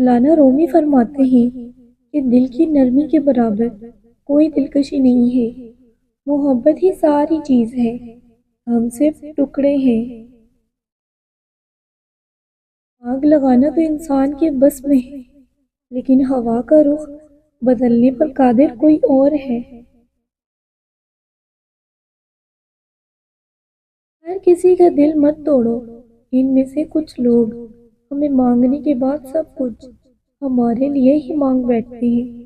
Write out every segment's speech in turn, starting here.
مولانا رومی فرماتے ہیں کہ دل کی نرمی کے برابر کوئی دلکشی نہیں ہے۔ محبت ہی ساری چیز ہے، ہم صرف ٹکڑے ہیں۔ آگ لگانا تو انسان کے بس میں ہے، لیکن ہوا کا رخ بدلنے پر قادر کوئی اور ہے۔ ہر کسی کا دل مت توڑو، ان میں سے کچھ لوگ ہمیں مانگنے کے بعد سب کچھ ہمارے لیے ہی مانگ بیٹھتے ہیں۔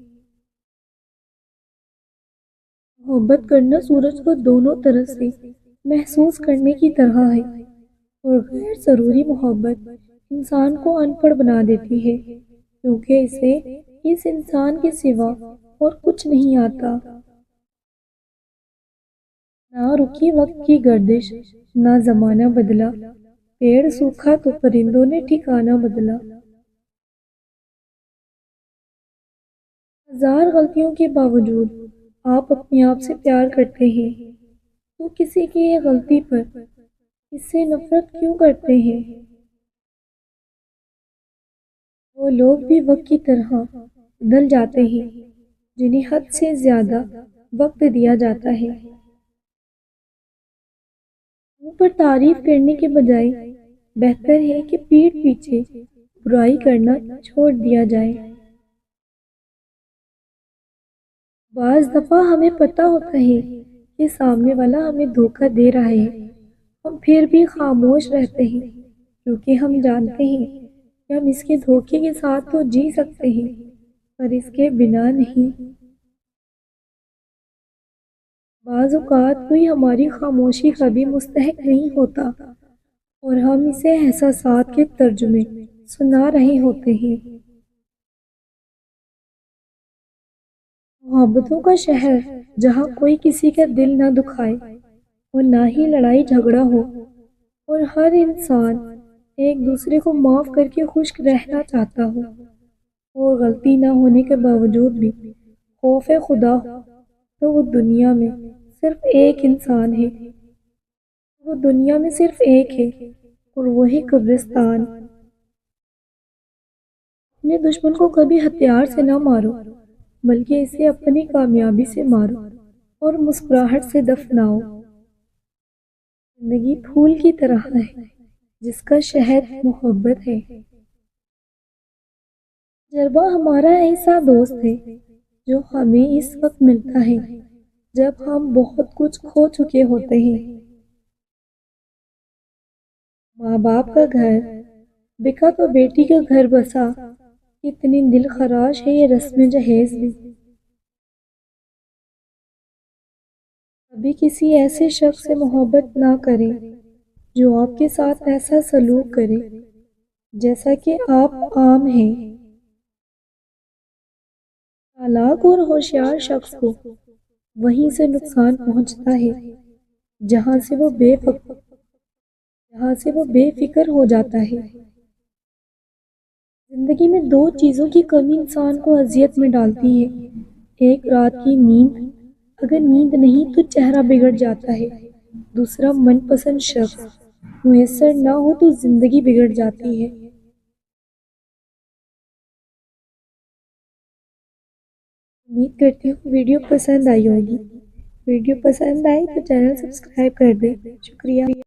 محبت کرنا سورج کو دونوں طرف سے محسوس کرنے کی طرح ہے، اور غیر ضروری محبت انسان کو ان پڑھ بنا دیتی ہے، کیونکہ اسے اس انسان کے سوا اور کچھ نہیں آتا۔ نہ رکی وقت کی گردش، نہ زمانہ بدلا، پیڑ سوکھا تو پرندوں نے ٹھکانہ بدلا۔ ہزار غلطیوں کے باوجود آپ اپنے آپ سے پیار کرتے ہیں، تو کسی کی یہ غلطی پر اس سے نفرت کیوں کرتے ہیں؟ وہ لوگ بھی وقت کی طرح بدل جاتے ہیں جنہیں حد سے زیادہ وقت دیا جاتا ہے۔ منہ پر تعریف کرنے کے بجائے بہتر ہے کہ پیٹھ پیچھے برائی کرنا چھوڑ دیا جائے۔ بعض دفعہ ہمیں پتہ ہوتا ہے کہ سامنے والا ہمیں دھوکہ دے رہا ہے، ہم پھر بھی خاموش رہتے ہیں، کیونکہ ہم جانتے ہیں کہ ہم اس کے دھوکے کے ساتھ تو جی سکتے ہیں، پر اس کے بنا نہیں۔ بعض اوقات کوئی ہماری خاموشی کا بھی مستحق نہیں ہوتا، اور ہم اسے احساسات کے ترجمے سنا رہے ہوتے ہیں۔ محبتوں کا شہر جہاں کوئی کسی کا دل نہ دکھائے اور نہ ہی لڑائی جھگڑا ہو، اور ہر انسان ایک دوسرے کو معاف کر کے خوش رہنا چاہتا ہو، اور غلطی نہ ہونے کے باوجود بھی خوف خدا ہو، تو وہ دنیا میں صرف ایک انسان ہے۔ وہ دنیا میں صرف ایک ہے، اور وہی قبرستان۔ اپنے دشمن کو کبھی ہتھیار سے نہ مارو، بلکہ اسے اپنی کامیابی سے مارو اور مسکراہٹ سے دفناؤ۔ زندگی پھول کی طرح ہے جس کا شہد محبت ہے۔ تجربہ ہمارا ایسا دوست ہے جو ہمیں اس وقت ملتا ہے جب ہم بہت کچھ کھو چکے ہوتے ہیں۔ ماں باپ کا گھر بکا تو بیٹی کا گھر بسا، کتنی دل خراش ہے یہ رسم جہیز بھی۔ کبھی کسی ایسے شخص سے محبت نہ کریں جو آپ کے ساتھ ایسا سلوک کرے جیسا کہ آپ عام ہیں۔ چالاک اور ہوشیار شخص کو وہیں سے نقصان پہنچتا ہے جہاں سے وہ بے فکر ہو جاتا ہے۔ زندگی میں دو چیزوں کی کمی انسان کو اذیت میں ڈالتی ہے، ایک رات کی نیند، اگر نیند نہیں تو چہرہ بگڑ جاتا ہے، دوسرا من پسند شخص میسر نہ ہو تو زندگی بگڑ جاتی ہے۔ امید کرتی ہوں ویڈیو پسند آئی ہوگی۔ ویڈیو پسند آئی تو چینل سبسکرائب کر دیں۔ شکریہ۔